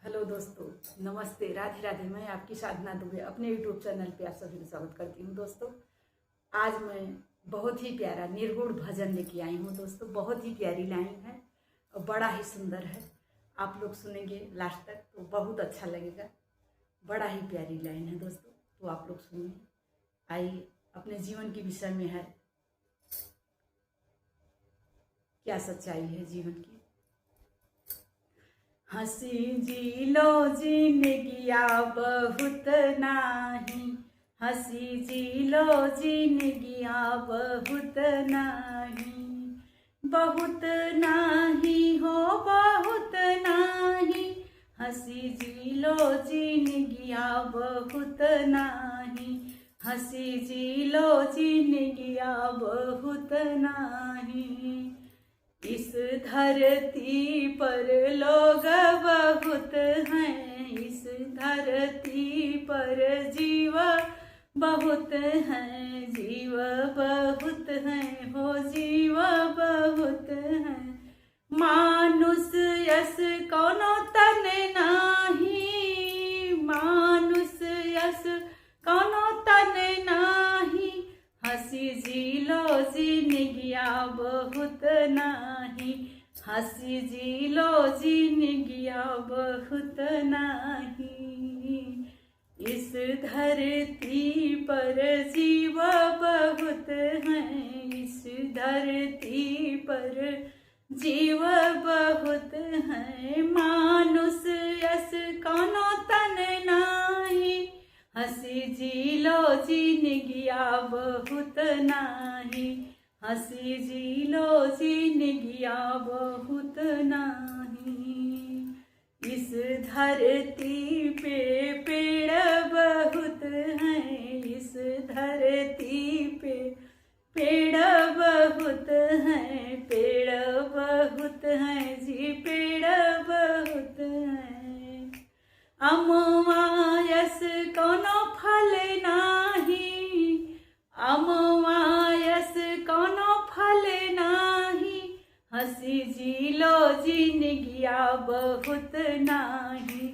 Hello दोस्तों, नमस्ते, राधे राधे। मैं आपकी साधना दुबे अपने यूट्यूब चैनल पे आप सभी का स्वागत करती हूँ। दोस्तों, आज मैं बहुत ही प्यारा निर्गुण भजन लेके आई हूँ। दोस्तों, बहुत ही प्यारी लाइन है और बड़ा ही सुंदर है। आप लोग सुनेंगे लास्ट तक तो बहुत अच्छा लगेगा। बड़ा ही प्यारी लाइन है दोस्तों, तो आप लोग सुनिए। आइए, अपने जीवन के विषय में है, क्या सच्चाई है जीवन की। हंसी जी लो जिंदगिया बहुत नाही, हंसी जी लो जिंदगिया बहुत नाही, बहुत नाही हो बहुत नाही, हंसी जी लो जिंदगिया बहुत नाही, हंसी जी लो जिंदगिया बहुत नाही। इस धरती पर लोग बहुत हैं, इस धरती पर जीव बहुत हैं, जीव बहुत हैं, हो जीव बहुत हैं। मानुष यस कोनो तन नाही, मानुष यस कोनो तन नाही, हंसी जी लो जिंदगिया बहुत नाही, हंसी जी लो जिंदगिया बहुत नाही। इस धरती पर जीव बहुत हैं, इस धरती पर जीव बहुत हैं। मानुष यस कोनो तन नाही, हंसी जी लो जिंदगिया बहुत नाही, हंसी जी लो जिंदगिया बहुत नाही। इस धरती पे पेड़ बहुत हैं, इस धरती पे पेड़ बहुत हैं, पेड़ बहुत हैं जी, पेड़ बहुत हैं। अमवायस कोनो फल नाही, अमवायस कोनो फल नाही, हंसी जी लो जिंदगिया बहुत नाही,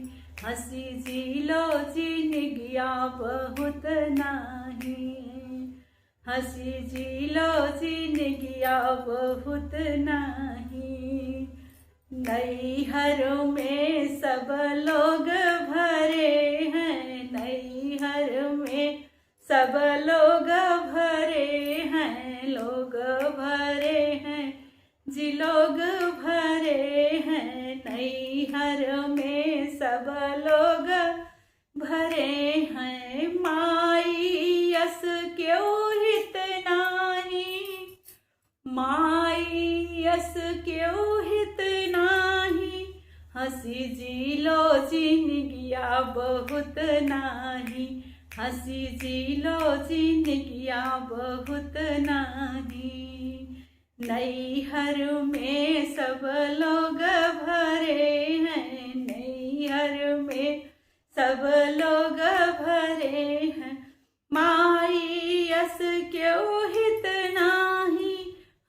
हंसी जी लो जिंदगिया बहुत नाही, हंसी जी लो जिंदगिया बहुत नाही। नैहर में सब लोग भरे हैं, नैहर में सब लोग भरे हैं, लोग भरे हैं जी, लोग भरे हैं। नैहर में सब लोग भरे हैं। माई यस क्यों हित नाही, माई यस क्यों हित नाही, हंसी जी लो जिंदगिया बहुत नाही, हंसी जी लो जिंदगिया बहुत नाही। नैहर में सब लोग भरे हैं, नैहर में सब लोग भरे हैं। माई यस क्यों हित नाही,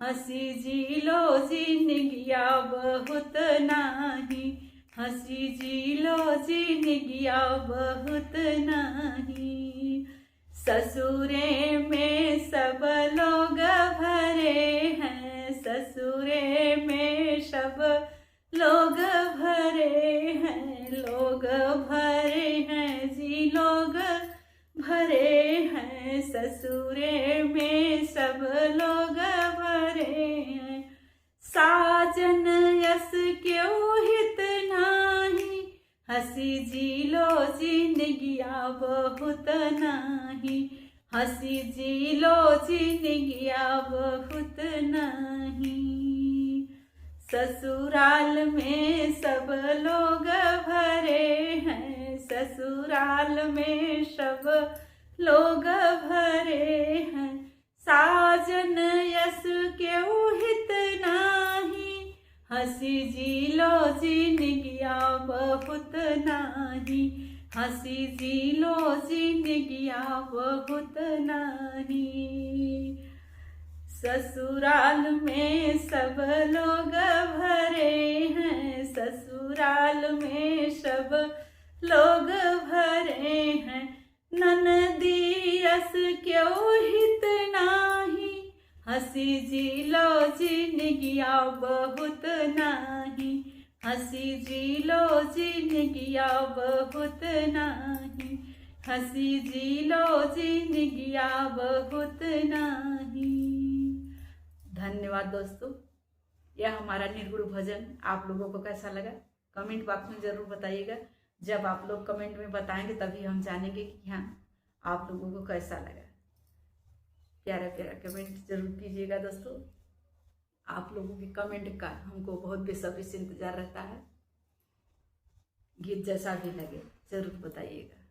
हंसी जी लो जिंदगिया बहुत नाही, हंसी जी लो जिंदगिया बहुत नाही। ससुरे में सब लोग भरे हैं, ससुरे में सब लोग भरे हैं, लोग भरे हैं जी, लोग भरे हैं। ससुरे में सब लोग भरे हैं। साजन यस क्यों हित नाही, हंसी जी लो जिंदगिया बहुत नाही, हंसी जी लो जिंदगिया बहुत नाही। ससुराल में सब लोग भरे हैं, ससुराल में सब लोग भरे हैं। साजन यस क्यों हित नाही, हंसी जी लो जिंदगिया बहुत नाही, हंसी जी लो जिंदगिया बहुत नाही। ससुराल में सब लोग भरे हैं, ससुराल में सब लोग भरे हैं। ननदियस क्यों हित नाही, हंसी जी लो जिनगिया बहुत नाही, हंसी जी लो जिनगिया बहुत नाही, हंसी जी लो जिनगिया बहुत नाही। धन्यवाद दोस्तों। यह हमारा निर्गुण भजन आप लोगों को कैसा लगा कमेंट बॉक्स में ज़रूर बताइएगा। जब आप लोग कमेंट में बताएंगे तभी हम जानेंगे कि हाँ आप लोगों को कैसा लगा। प्यारा प्यारा कमेंट जरूर कीजिएगा दोस्तों। आप लोगों के कमेंट का हमको बहुत बेसब्री से इंतजार रहता है। गीत जैसा भी लगे ज़रूर बताइएगा।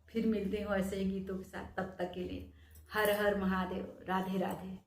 फिर मिलते हो ऐसे ही गीतों के साथ। तब तक के लिए हर हर महादेव, राधे राधे।